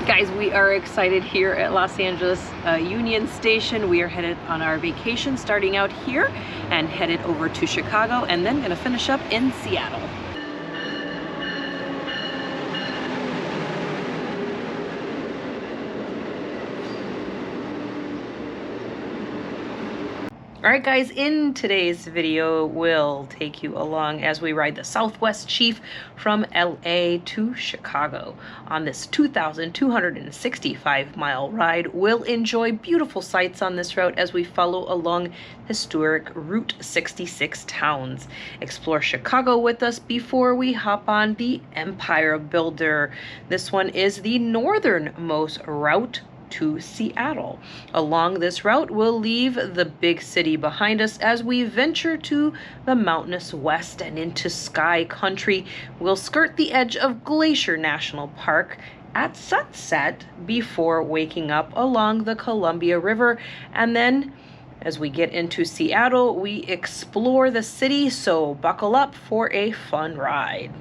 Guys, we are excited here at Los Angeles Union Station. We are headed on our vacation, starting out here and headed over to Chicago, and then gonna finish up in Seattle. Alright guys, in today's video, we'll take you along as we ride the Southwest Chief from LA to Chicago. On this 2,265 mile ride, we'll enjoy beautiful sights on this route as we follow along historic Route 66 towns. Explore Chicago with us before we hop on the Empire Builder. This one is the northernmost route to Seattle. Along this route, we'll leave the big city behind us as we venture to the mountainous west and into sky country. We'll skirt the edge of Glacier National Park at sunset before waking up along the Columbia River, and then as we get into Seattle, we explore the city, so buckle up for a fun ride.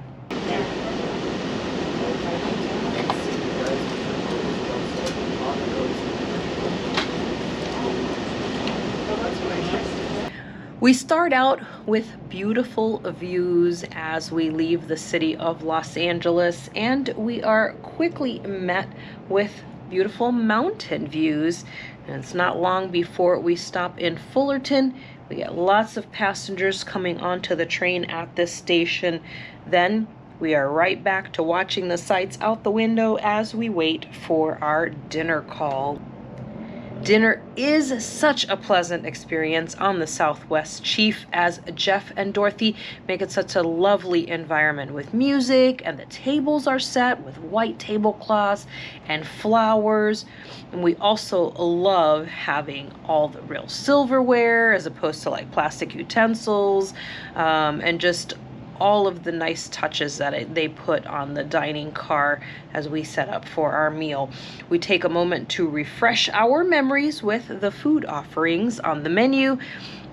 We start out with beautiful views as we leave the city of Los Angeles, and we are quickly met with beautiful mountain views. And it's not long before we stop in Fullerton. We get lots of passengers coming onto the train at this station. Then we are right back to watching the sights out the window as we wait for our dinner call. Dinner is such a pleasant experience on the Southwest Chief as Jeff and Dorothy make it such a lovely environment with music, and the tables are set with white tablecloths and flowers. And we also love having all the real silverware as opposed to like plastic utensils, and just all of the nice touches that they put on the dining car as we set up for our meal. We take a moment to refresh our memories with the food offerings on the menu.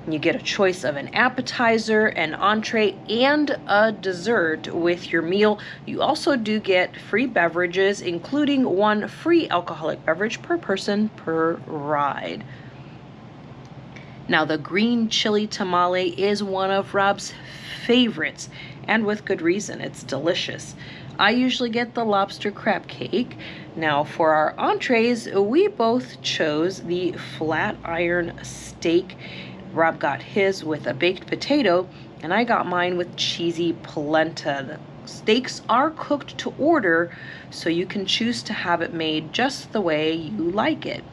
You get a choice of an appetizer, an entree, and a dessert with your meal. You also do get free beverages, including one free alcoholic beverage per person per ride. Now, the green chili tamale is one of Rob's favorites, and with good reason. It's delicious. I usually get the lobster crab cake. Now, for our entrees, we both chose the flat iron steak. Rob got his with a baked potato, and I got mine with cheesy polenta. The steaks are cooked to order, so you can choose to have it made just the way you like it.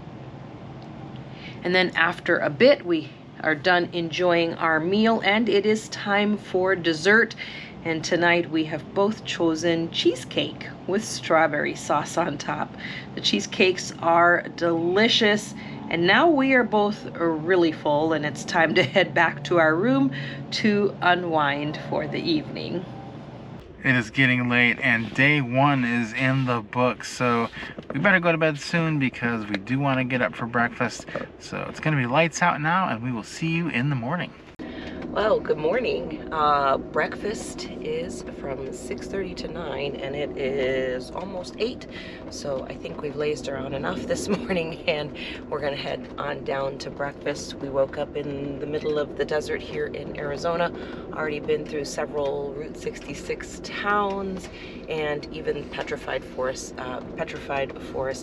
And then after a bit, we are done enjoying our meal, and it is time for dessert. And tonight we have both chosen cheesecake with strawberry sauce on top. The cheesecakes are delicious, and now we are both really full, and it's time to head back to our room to unwind for the evening. It is getting late and day one is in the books, so we better go to bed soon because we do want to get up for breakfast. So it's going to be lights out now, and we will see you in the morning. Well, good morning. Breakfast is from 6:30 to 9, and it is almost 8. So I think we've lazed around enough this morning, and we're gonna head on down to breakfast. We woke up in the middle of the desert here in Arizona. Already been through several Route 66 towns, and even Petrified Forest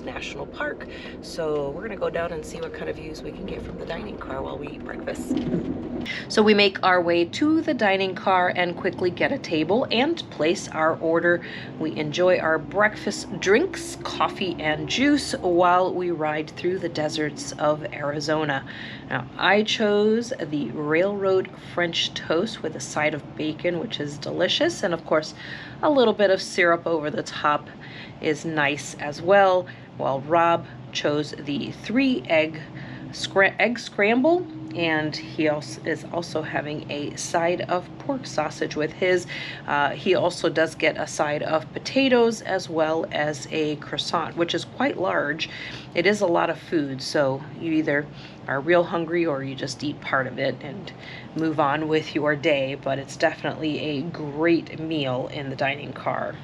National Park. So we're gonna go down and see what kind of views we can get from the dining car while we eat breakfast. So we make our way to the dining car and quickly get a table and place our order. We enjoy our breakfast drinks, coffee and juice, while we ride through the deserts of Arizona. Now, I chose the railroad French toast with a side of bacon, which is delicious, and of course a little bit of syrup over the top is nice as well, while Rob chose the 3-egg scramble, and he is also having a side of pork sausage with his. He also does get a side of potatoes as well as a croissant, which is quite large. It is a lot of food, so you either are real hungry or you just eat part of it and move on with your day, but it's definitely a great meal in the dining car.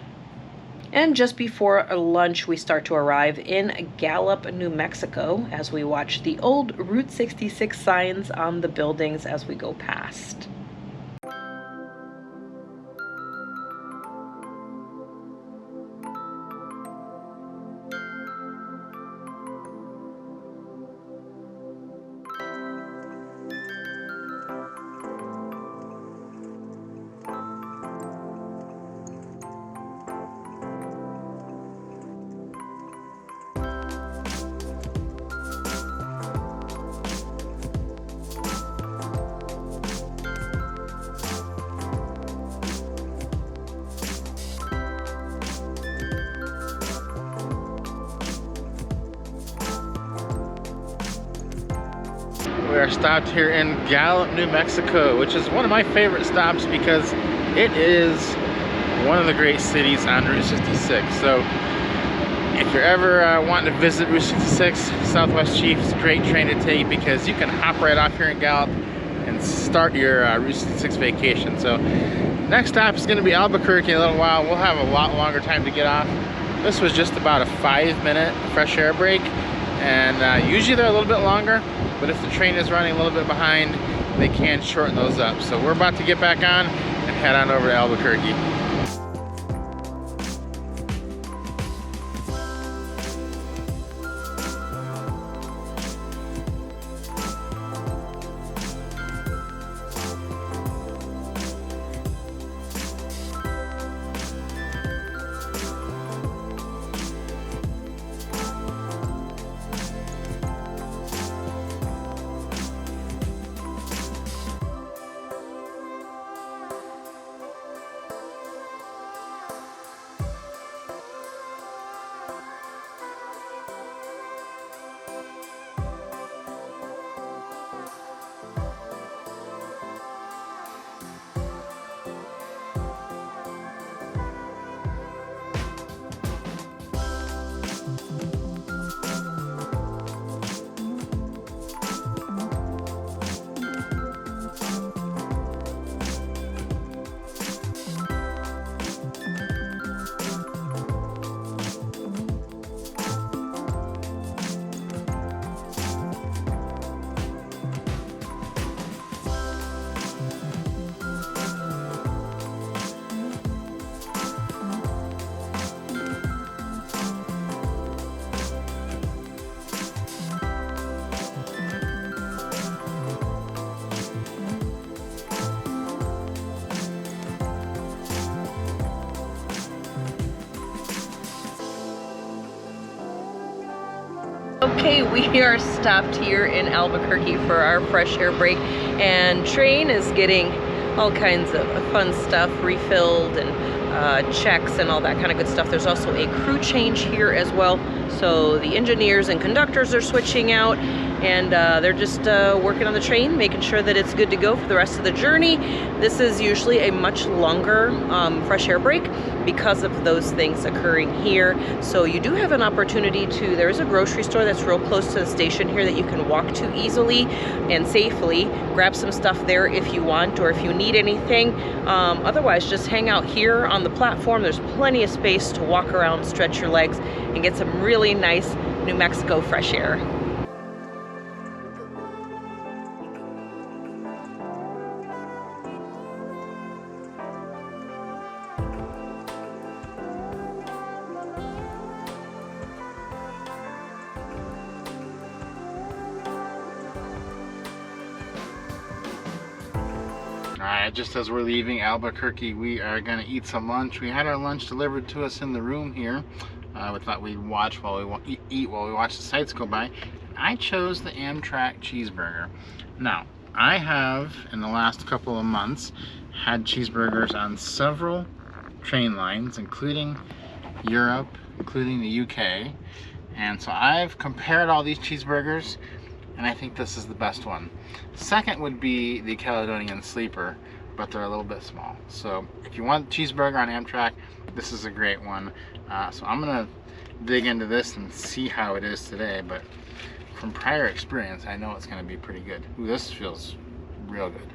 And just before lunch, we start to arrive in Gallup, New Mexico, as we watch the old Route 66 signs on the buildings as we go past. We are stopped here in Gallup, New Mexico, which is one of my favorite stops because it is one of the great cities on Route 66. So if you're ever wanting to visit Route 66, Southwest Chief is a great train to take because you can hop right off here in Gallup and start your Route 66 vacation. So next stop is going to be Albuquerque in a little while. We'll have a lot longer time to get off. This was just about a 5-minute fresh air break, and usually they're a little bit longer, but if the train is running a little bit behind, they can shorten those up. So we're about to get back on and head on over to Albuquerque. Okay, we are stopped here in Albuquerque for our fresh air break, and train is getting all kinds of fun stuff refilled and checks and all that kind of good stuff. There's also a crew change here as well, so the engineers and conductors are switching out, and they're just working on the train, making sure that it's good to go for the rest of the journey. This is usually a much longer fresh air break because of those things occurring here. So you do have an opportunity to, there's a grocery store that's real close to the station here that you can walk to easily and safely. Grab some stuff there if you want, or if you need anything. Otherwise, just hang out here on the platform. There's plenty of space to walk around, stretch your legs, and get some really nice New Mexico fresh air. Alright, just as we're leaving Albuquerque, we are going to eat some lunch. We had our lunch delivered to us in the room here. We thought we'd watch while we eat while we watch the sights go by. I chose the Amtrak cheeseburger. Now, I have, in the last couple of months, had cheeseburgers on several train lines, including Europe, including the UK. And so I've compared all these cheeseburgers, and I think this is the best one. Second would be the Caledonian Sleeper, but they're a little bit small. So if you want cheeseburger on Amtrak, this is a great one. So I'm gonna dig into this and see how it is today, but from prior experience, I know it's gonna be pretty good. Ooh, this feels real good.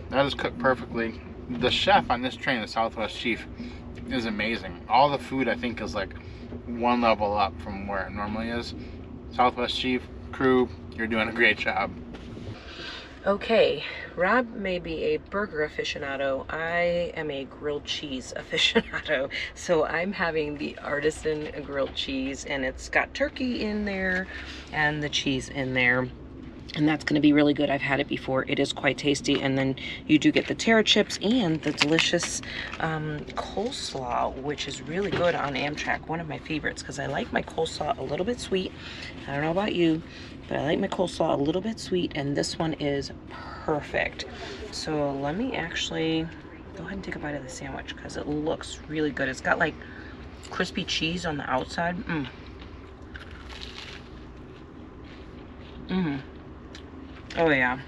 That is cooked perfectly. The chef on this train, the Southwest Chief, is amazing. All the food I think is like one level up from where it normally is. Southwest Chief, crew, you're doing a great job. Okay, Rob may be a burger aficionado. I am a grilled cheese aficionado. So I'm having the artisan grilled cheese, and it's got turkey in there and the cheese in there. And that's going to be really good. I've had it before. It is quite tasty. And then you do get the taro chips and the delicious coleslaw, which is really good on Amtrak. One of my favorites, because I like my coleslaw a little bit sweet. I don't know about you, but I like my coleslaw a little bit sweet, and this one is perfect. So let me actually go ahead and take a bite of the sandwich, because it looks really good. It's got like crispy cheese on the outside. Oh yeah.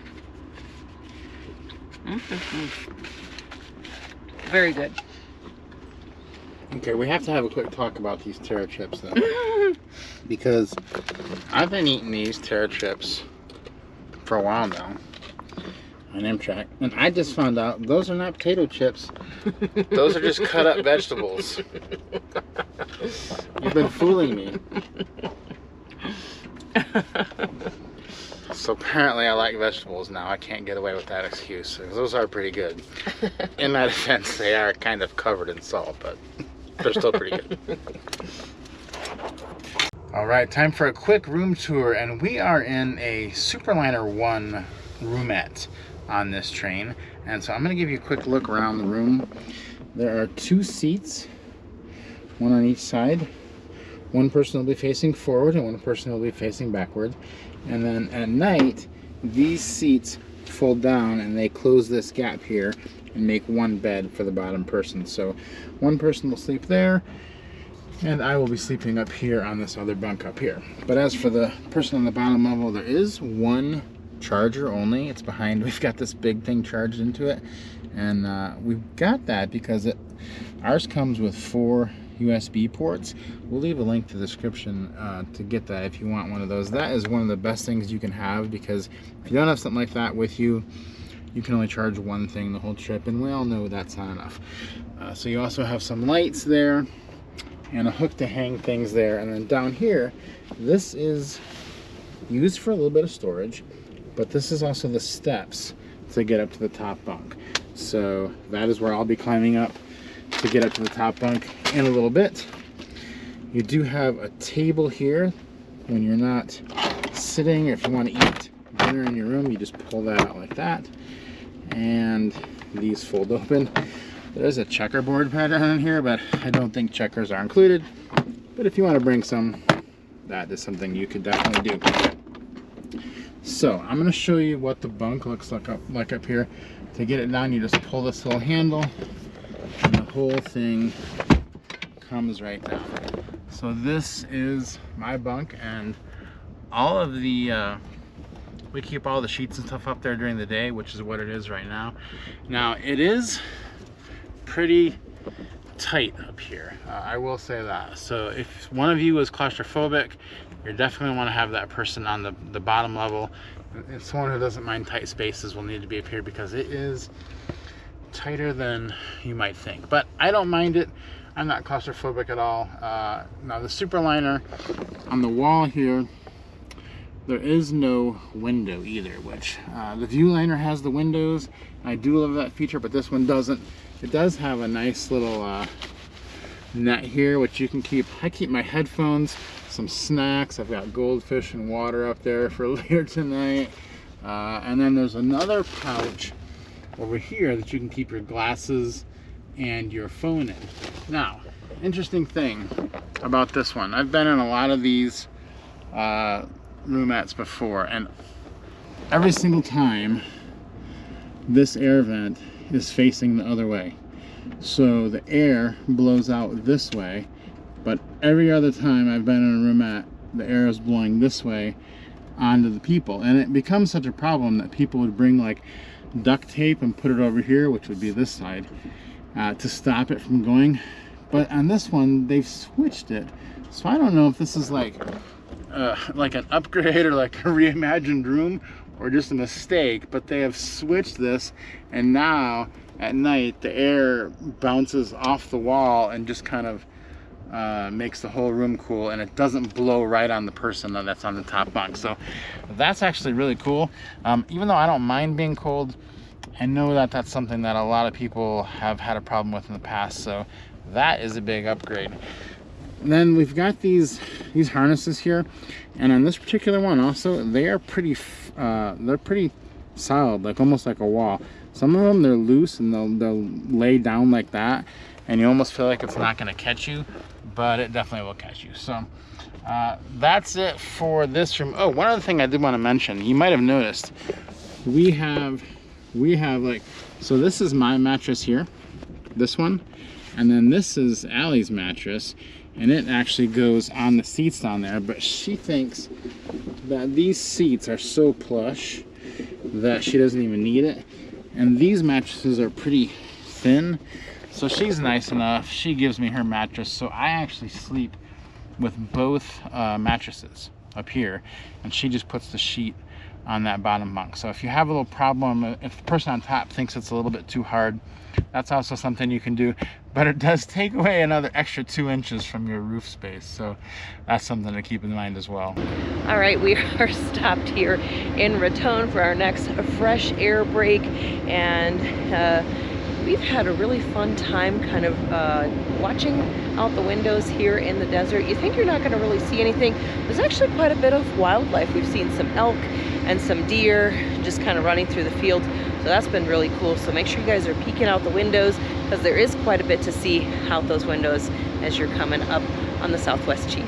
Very good. Okay, we have to have a quick talk about these taro chips though. Because I've been eating these taro chips for a while now on Amtrak, and I just found out those are not potato chips. Those are just cut up vegetables. You've been fooling me. So apparently I like vegetables now. I can't get away with that excuse. Those are pretty good. In my defense, they are kind of covered in salt, but they're still pretty good. All right, time for a quick room tour, and we are in a Superliner 1 roomette on this train. And so I'm gonna give you a quick look around the room. There are 2 seats, one on each side. One person will be facing forward and one person will be facing backward. And then at night, these seats fold down and they close this gap here and make one bed for the bottom person. So one person will sleep there, and I will be sleeping up here on this other bunk up here. But as for the person on the bottom level, there is one charger only. It's behind, we've got this big thing charged into it. And we've got that because ours comes with 4 USB ports. We'll leave a link to the description to get that if you want one of those. That is one of the best things you can have, because if you don't have something like that with you, you can only charge one thing the whole trip, and we all know that's not enough. So you also have some lights there and a hook to hang things there. And then down here, this is used for a little bit of storage, but this is also the steps to get up to the top bunk. So that is where I'll be climbing up to get up to the top bunk in a little bit. You do have a table here when you're not sitting, or if you want to eat dinner in your room, you just pull that out like that, and these fold open. There's a checkerboard pattern on here, but I don't think checkers are included. But if you want to bring some, that is something you could definitely do. So I'm going to show you what the bunk looks like up here. To get it down, you just pull this little handle, and the whole thing comes right down. So this is my bunk, and all of the we keep all the sheets and stuff up there during the day, which is what it is right now. Now it is pretty tight up here, I will say that. So if one of you is claustrophobic, you definitely want to have that person on the bottom level. And someone who doesn't mind tight spaces will need to be up here, because it is tighter than you might think. But I don't mind it. I'm not claustrophobic at all. Now the Superliner, on the wall here, there is no window either, which the Viewliner has the windows. I do love that feature, but this one doesn't. It does have a nice little net here, which you can keep. I keep my headphones, some snacks. I've got goldfish and water up there for later tonight. And then there's another pouch over here that you can keep your glasses and your phone in. Now, interesting thing about this one, I've been in a lot of these roomettes before, and every single time this air vent is facing the other way, so the air blows out this way. But every other time I've been in a roomette, the air is blowing this way onto the people, and it becomes such a problem that people would bring like duct tape and put it over here, which would be this side, to stop it from going. But on this one, they've switched it, so I don't know if this is like an upgrade or like a reimagined room, or just a mistake, but they have switched this, and now at night the air bounces off the wall and just kind of makes the whole room cool, and it doesn't blow right on the person that's on the top bunk. So that's actually really cool. Even though I don't mind being cold, I know that that's something that a lot of people have had a problem with in the past, so that is a big upgrade. And then we've got these harnesses here, and on this particular one also, they are pretty they're pretty solid, like almost like a wall. Some of them, they're loose and they'll lay down like that, and you almost feel like it's not going to catch you, but it definitely will catch you. So that's it for this room. Oh, one other thing I did want to mention, you might have noticed, we have like, so this is my mattress here, this one, and then this is Allie's mattress, and it actually goes on the seats down there, but she thinks that these seats are so plush that she doesn't even need it. And these mattresses are pretty thin, so she's nice enough, she gives me her mattress, so I actually sleep with both mattresses up here, and she just puts the sheet on that bottom bunk. So if you have a little problem, if the person on top thinks it's a little bit too hard, that's also something you can do, but it does take away another extra 2 inches from your roof space, so that's something to keep in mind as well. All right, we are stopped here in Raton for our next fresh air break, and we've had a really fun time kind of watching out the windows here in the desert. You think you're not going to really see anything. There's actually quite a bit of wildlife. We've seen some elk and some deer just kind of running through the field, so that's been really cool. So make sure you guys are peeking out the windows, because there is quite a bit to see out those windows as you're coming up on the Southwest Chief.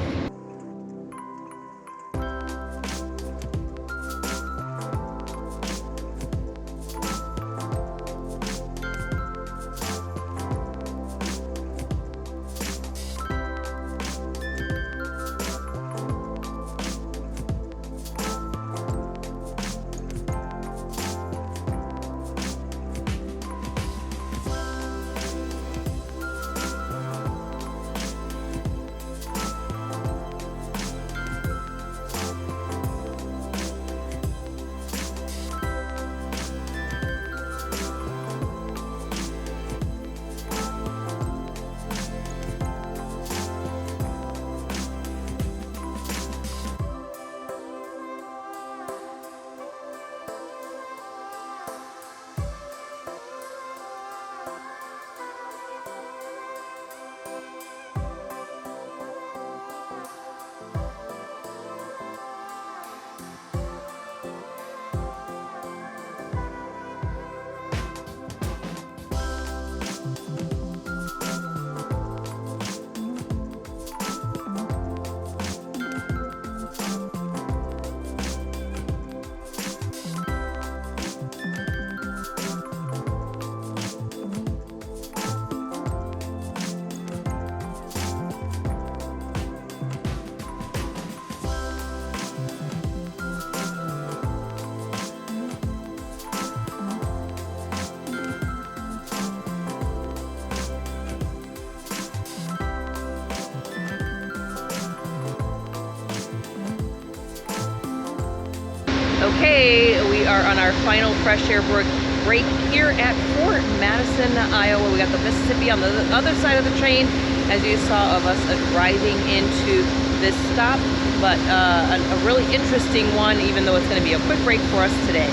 Okay, we are on our final fresh air break here at Fort Madison, Iowa. We got the Mississippi on the other side of the train, as you saw of us driving into this stop, but a really interesting one, even though it's going to be a quick break for us today.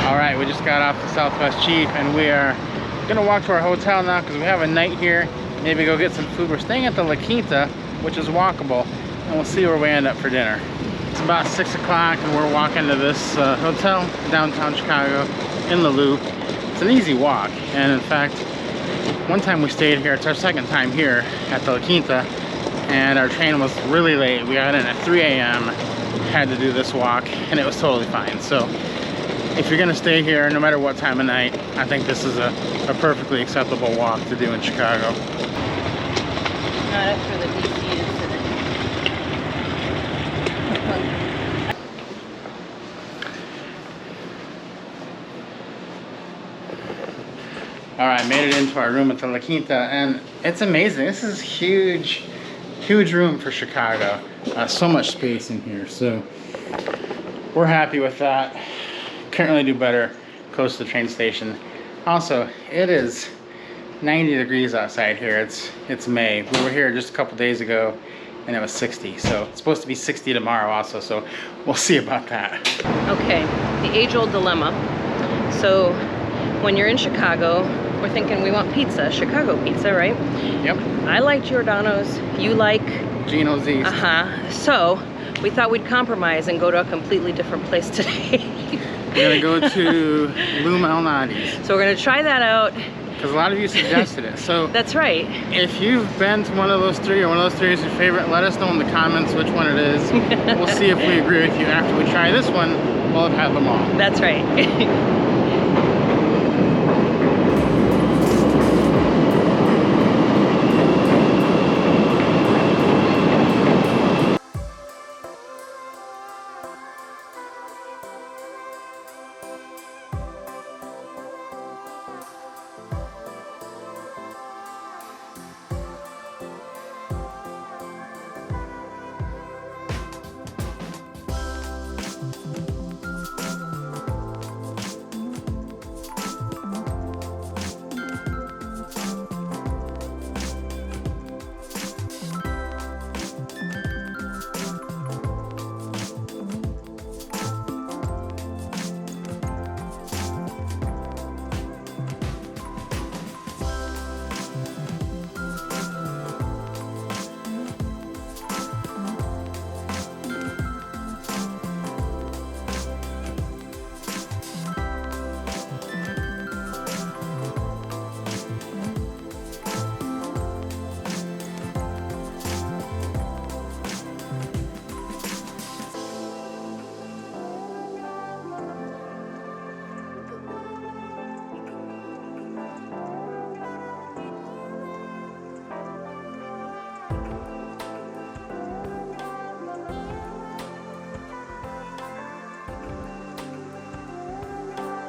Alright, we just got off the Southwest Chief, and we are gonna walk to our hotel now because we have a night here. Maybe go get some food. We're staying at the La Quinta, which is walkable, and we'll see where we end up for dinner. It's about 6 o'clock and we're walking to this hotel downtown Chicago in the Loop, It's an easy walk, and in fact, one time we stayed here, it's our second time here at the La Quinta, and our train was really late. We got in at 3 a.m., had to do this walk, and it was totally fine. So if you're gonna stay here, no matter what time of night, I think this is a perfectly acceptable walk to do in Chicago. Not for the DC incident. All right, made it into our room at the La Quinta, and it's amazing. This is huge, huge room for Chicago. So much space in here, so we're happy with that. Couldn't really do better close to the train station. Also, it is 90 degrees outside here. It's May. We were here just a couple days ago, and it was 60. So it's supposed to be 60 tomorrow also, so we'll see about that. Okay, the age-old dilemma. So when you're in Chicago, we're thinking we want pizza, Chicago pizza, right? Yep. I like Giordano's, you like? Gino's East. So we thought we'd compromise and go to a completely different place today. We're gonna go to Lou Malnati's. So we're gonna try that out. Because a lot of you suggested it. So that's right. If you've been to one of those three, or one of those three is your favorite, let us know in the comments which one it is. We'll see if we agree with you. After we try this one, we'll have had them all. That's right.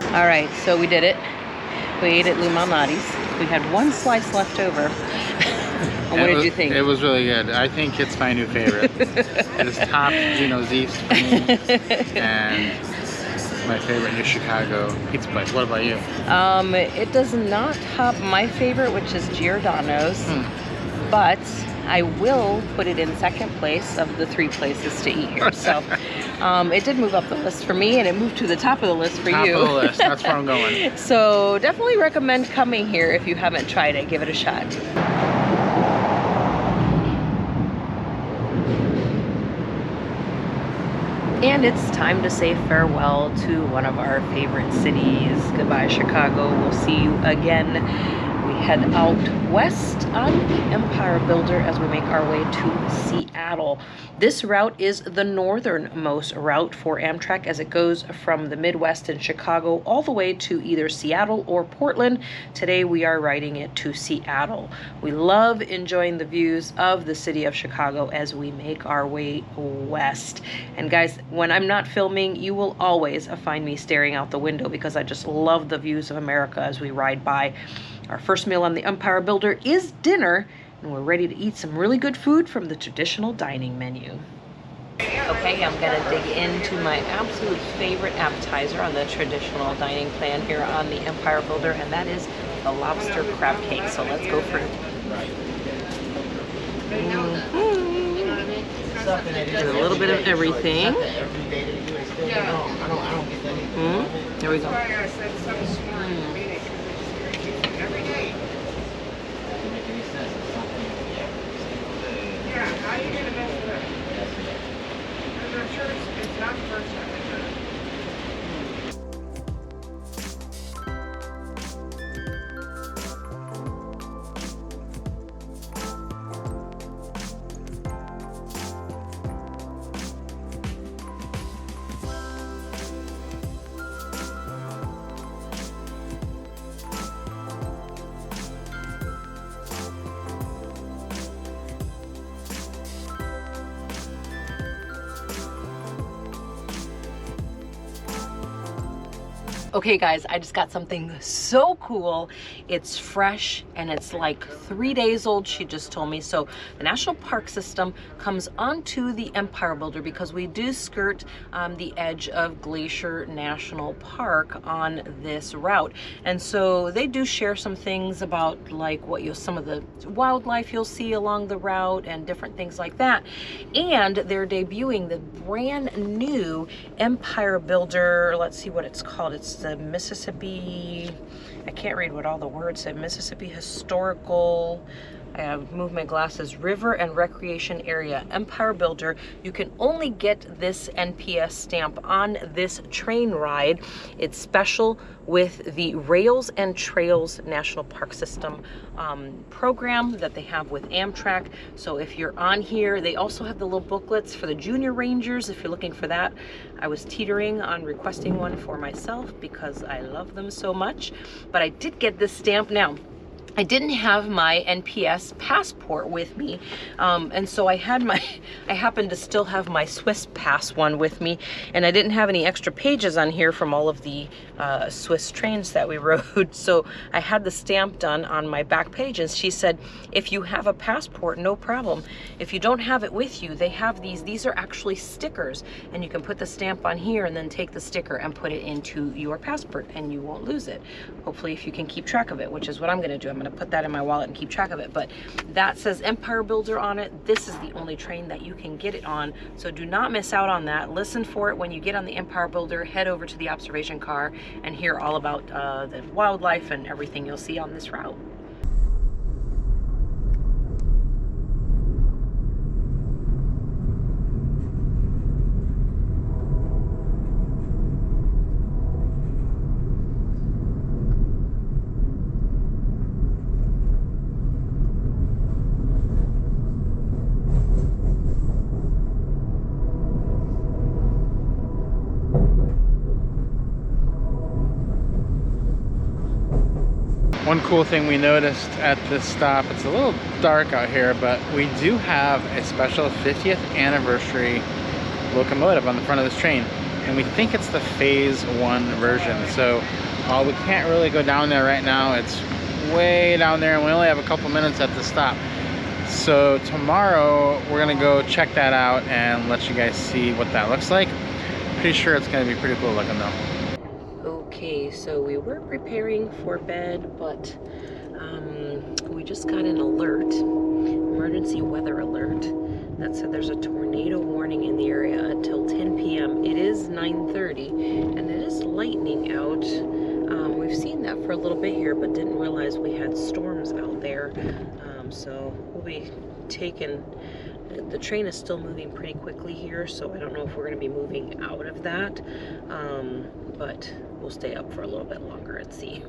All right, so we did it. We ate at Lou Malnati's. We had one slice left over. What did you think? It was really good. I think it's my new favorite. It's top Gino's East for me, and my favorite new Chicago pizza place. What about you? It does not top my favorite, which is Giordano's, but I will put it in second place of the 3 places to eat here. So it did move up the list for me, and it moved to the top of the list for you. Top of the list, that's where I'm going. So definitely recommend coming here if you haven't tried it. Give it a shot. And it's time to say farewell to one of our favorite cities. Goodbye, Chicago. We'll see you again. We head out west on the Empire Builder as we make our way to Seattle. This route is the northernmost route for Amtrak as it goes from the Midwest and Chicago all the way to either Seattle or Portland. Today we are riding it to Seattle. We love enjoying the views of the city of Chicago as we make our way west. And guys, when I'm not filming, you will always find me staring out the window because I just love the views of America as we ride by. Our first meal on the Empire Builder is dinner, and we're ready to eat some really good food from the traditional dining menu. Okay, I'm gonna dig into my absolute favorite appetizer on the traditional dining plan here on the Empire Builder, and that is the lobster crab cake. So let's go for it. There's a little bit of everything. There we go. Okay guys, I just got something so cool. It's fresh and it's like 3 days old, she just told me. So the National Park System comes onto the Empire Builder because we do skirt the edge of Glacier National Park on this route. And so they do share some things about like some of the wildlife you'll see along the route and different things like that. And they're debuting the brand new Empire Builder, let's see what it's called. It's the Mississippi, I can't read what all the words say, Mississippi Historical, I have moved my glasses, River and Recreation Area Empire Builder. You can only get this NPS stamp on this train ride. It's special with the Rails and Trails National Park System program that they have with Amtrak. So if you're on here, they also have the little booklets for the junior rangers if you're looking for that. I was teetering on requesting one for myself because I love them so much, but I did get this stamp. Now, I didn't have my NPS passport with me, and so I happened to still have my Swiss pass one with me, and I didn't have any extra pages on here from all of the Swiss trains that we rode, so I had the stamp done on my back page, and she said, if you have a passport, no problem. If you don't have it with you, they have these are actually stickers, and you can put the stamp on here and then take the sticker and put it into your passport, and you won't lose it. Hopefully, if you can keep track of it, which is what I'm gonna do. I'm gonna put that in my wallet and keep track of it, but that says Empire Builder on it. This is the only train that you can get it on, so do not miss out on that. Listen for it when you get on the Empire Builder. Head over to the observation car and hear all about the wildlife and everything you'll see on this route. One cool thing we noticed at this stop, it's a little dark out here, but we do have a special 50th anniversary locomotive on the front of this train, and we think it's the phase 1 version. So we can't really go down there right now. It's way down there and we only have a couple minutes at the stop. So tomorrow we're gonna go check that out and let you guys see what that looks like. Pretty sure it's gonna be pretty cool looking though. Okay, so we were preparing for bed, but we just got an alert, emergency weather alert, that said there's a tornado warning in the area until 10 p.m. It is 9:30 and it is lightning out. We've seen that for a little bit here, but didn't realize we had storms out there. So we'll be taking, the train is still moving pretty quickly here, so I don't know if we're going to be moving out of that, but we'll stay up for a little bit longer and see.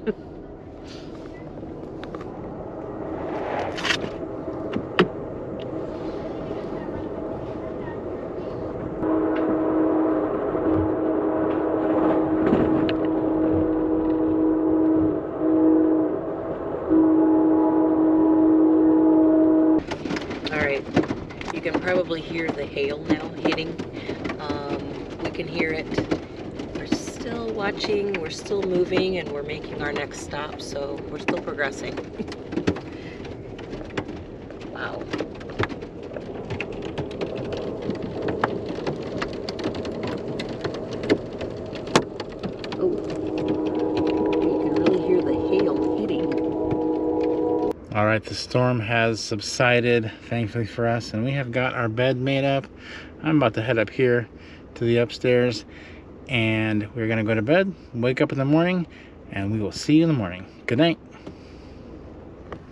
You can probably hear the hail now hitting. We can hear it. We're still watching, we're still moving, and we're making our next stop, so we're still progressing. Wow. Oh, you can really hear the hail hitting. All right, the storm has subsided, thankfully for us, and we have got our bed made up. I'm about to head up here to the upstairs, and we're gonna go to bed, wake up in the morning, and we will see you in the morning. Good night.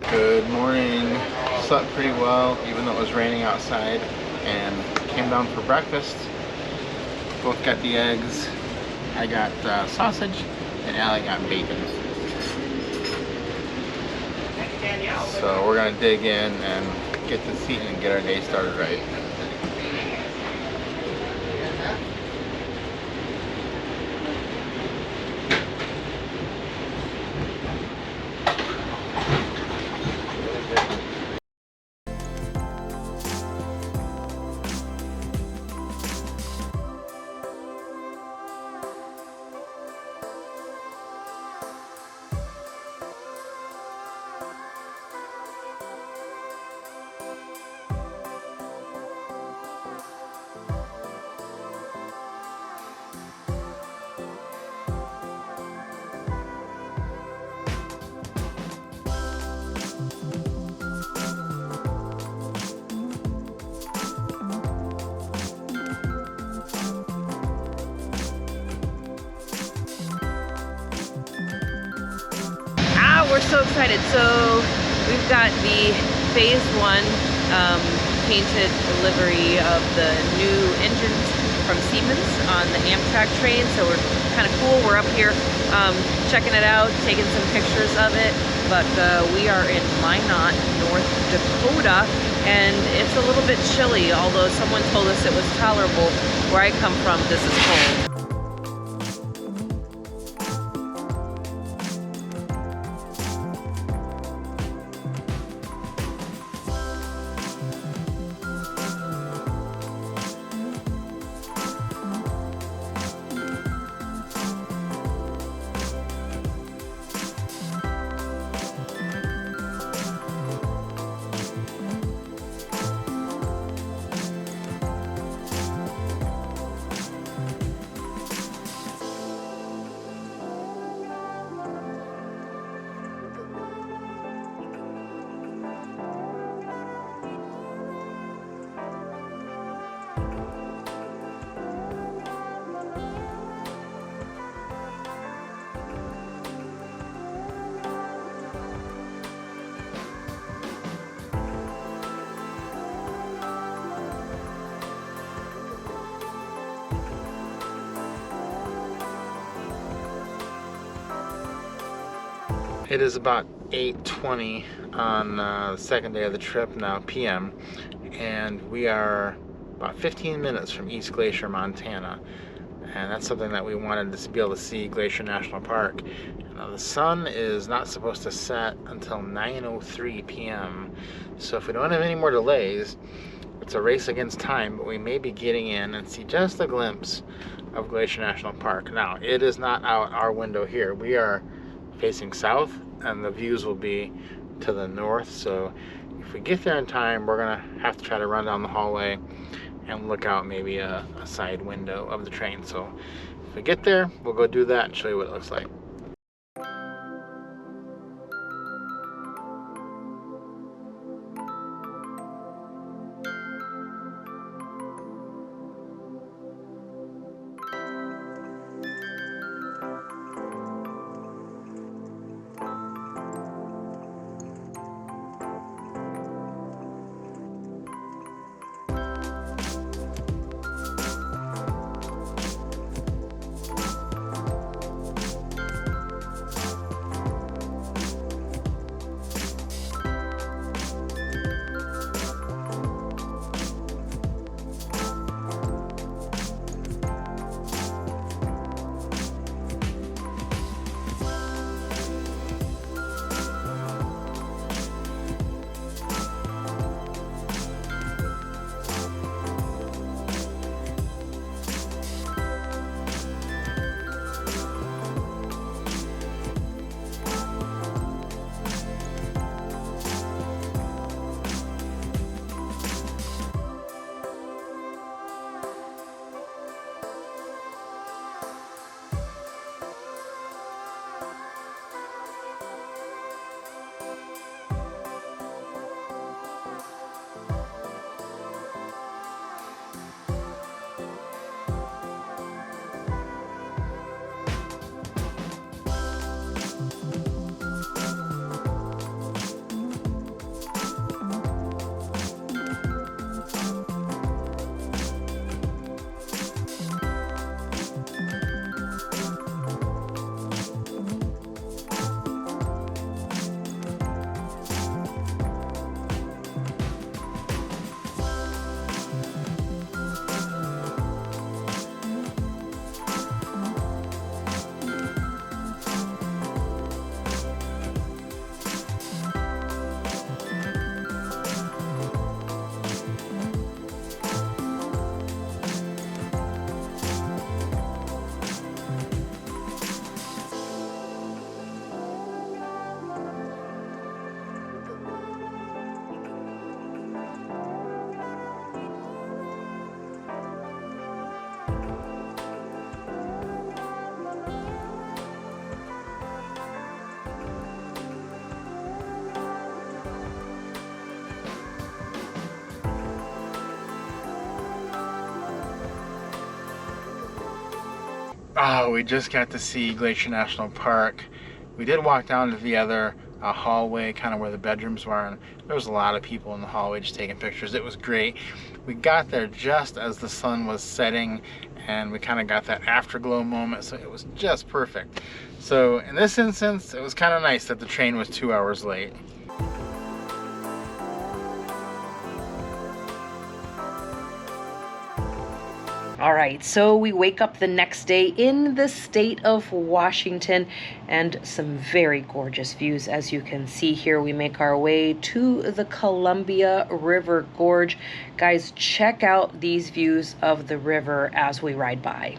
Good morning. Slept pretty well, even though it was raining outside, and came down for breakfast. Both got the eggs. I got sausage, and Allie got bacon. So we're gonna dig in and get this eaten and get our day started right. we're so excited. So we've got the phase 1 painted livery of the new engines from Siemens on the Amtrak train. So we're kind of cool. We're up here checking it out, taking some pictures of it. But we are in Minot, North Dakota, and it's a little bit chilly, although someone told us it was tolerable. Where I come from, this is cold. It is about 8:20 on the second day of the trip now, p.m. and we are about 15 minutes from East Glacier, Montana, and that's something that we wanted to be able to see, Glacier National Park. Now the sun is not supposed to set until 9:03 p.m. so if we don't have any more delays, it's a race against time, but we may be getting in and see just a glimpse of Glacier National Park. Now it is not out our window here. We are facing south and the views will be to the north, so if we get there in time, we're gonna have to try to run down the hallway and look out maybe a side window of the train. So if we get there, we'll go do that and show you what it looks like. Oh, we just got to see Glacier National Park. We did walk down to the other a hallway, kind of where the bedrooms were, and there was a lot of people in the hallway just taking pictures. It was great. We got there just as the sun was setting, and we kind of got that afterglow moment, so it was just perfect. So in this instance, it was kind of nice that the train was 2 hours late. All right, so we wake up the next day in the state of Washington, and some very gorgeous views. As you can see here, we make our way to the Columbia River Gorge. Guys, check out these views of the river as we ride by.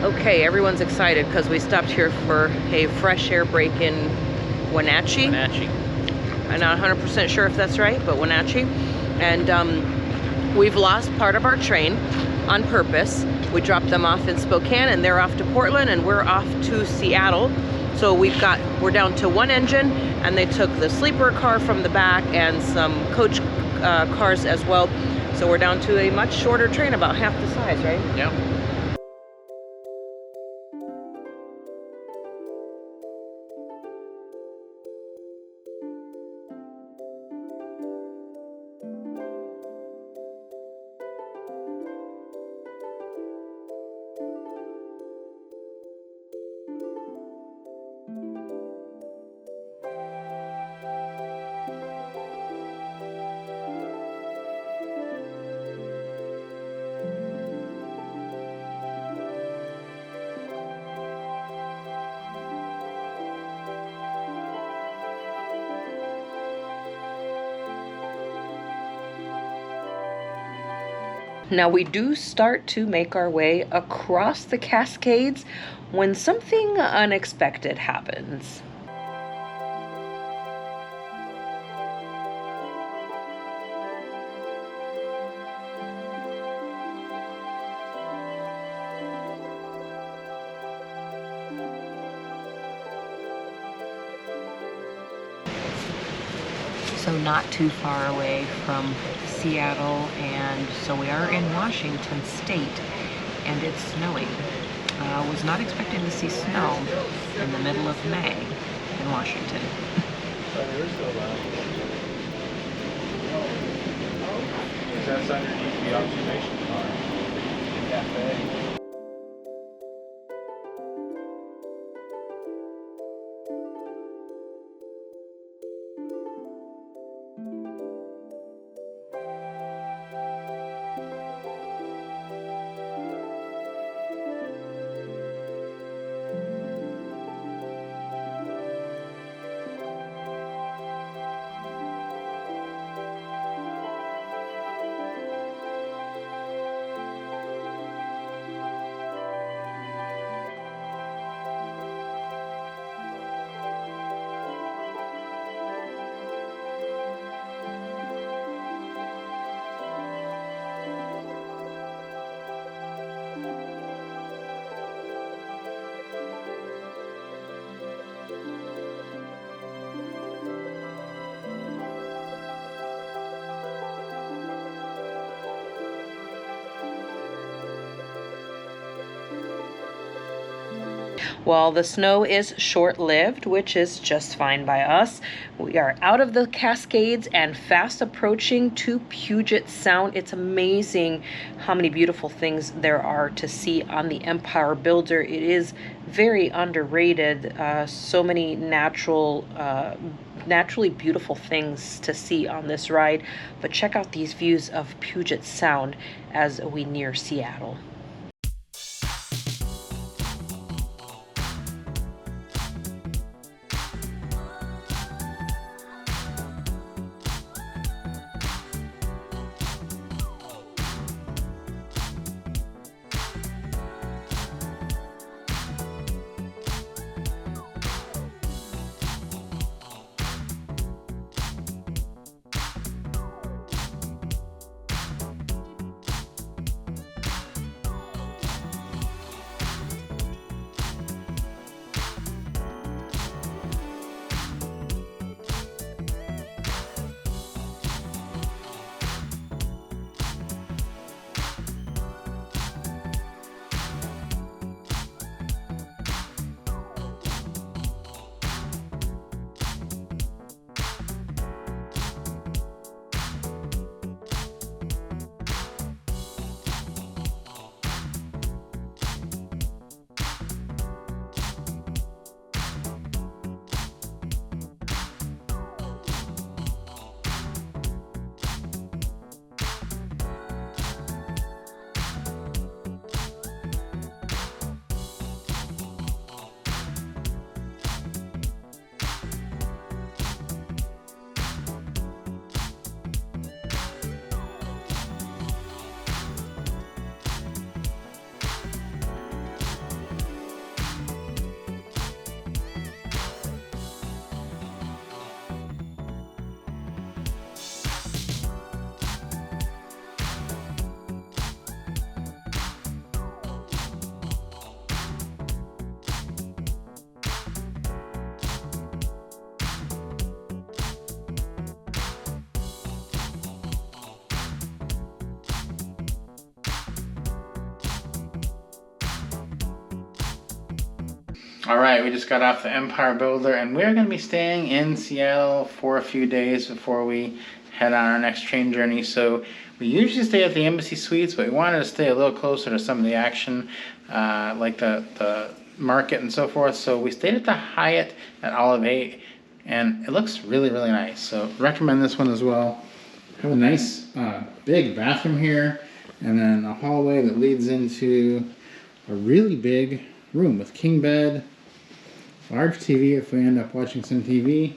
Okay, everyone's excited because we stopped here for a fresh air break in Wenatchee. I'm not 100% sure if that's right, but Wenatchee. And we've lost part of our train on purpose. We dropped them off in Spokane, and they're off to Portland, and we're off to Seattle. So we're down to one engine, and they took the sleeper car from the back and some coach cars as well. So we're down to a much shorter train, about half the size, right? Yeah. Now we do start to make our way across the Cascades when something unexpected happens. also not too far away from Seattle, and so we are in Washington State, and it's snowing. Was not expecting to see snow in the middle of May in Washington. That's underneath the observation car. The cafe. Well, the snow is short-lived, which is just fine by us. We are out of the Cascades and fast approaching to Puget Sound. It's amazing how many beautiful things there are to see on the Empire Builder. It is very underrated. So many naturally beautiful things to see on this ride. But check out these views of Puget Sound as we near Seattle. All right, we just got off the Empire Builder, and we're going to be staying in Seattle for a few days before we head on our next train journey. So we usually stay at the Embassy Suites, but we wanted to stay a little closer to some of the action, like the market and so forth. So we stayed at the Hyatt at Olive 8, and it looks really, really nice. So recommend this one as well. Have a nice big bathroom here, and then a hallway that leads into a really big room with king bed, large TV if we end up watching some TV,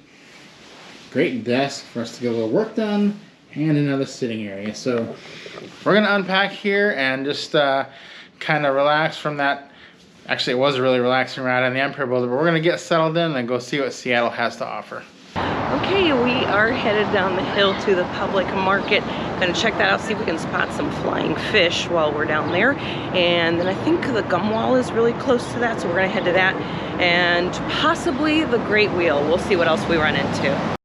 great desk for us to get a little work done, and another sitting area. So we're going to unpack here and just kind of relax from that. Actually, it was a really relaxing ride on the Empire Builder, but we're going to get settled in and go see what Seattle has to offer. Okay, we are headed down the hill to the public market. Gonna check that out, see if we can spot some flying fish while we're down there. And then I think the gum wall is really close to that, so we're gonna head to that. And possibly the Great Wheel. We'll see what else we run into.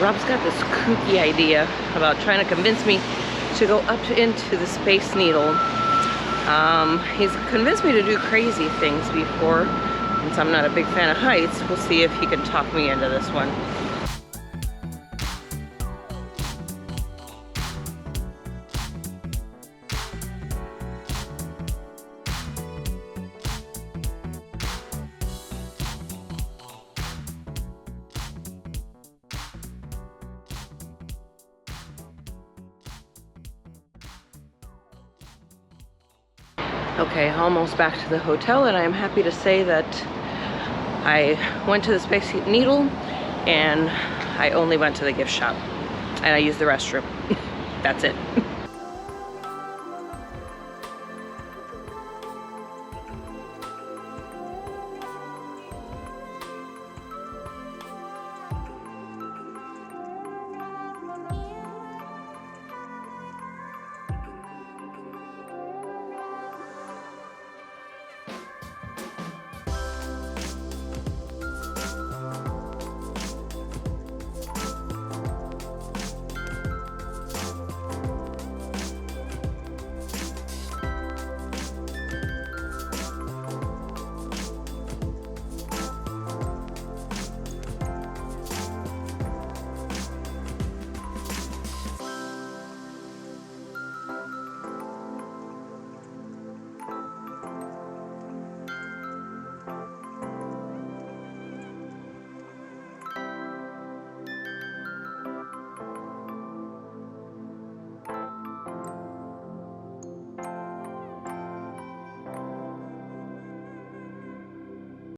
Rob's got this kooky idea about trying to convince me to go up into the Space Needle. He's convinced me to do crazy things before. Since I'm not a big fan of heights, we'll see if he can talk me into this one. Okay, almost back to the hotel, and I'm happy to say that I went to the Space Needle and I only went to the gift shop and I used the restroom. That's it.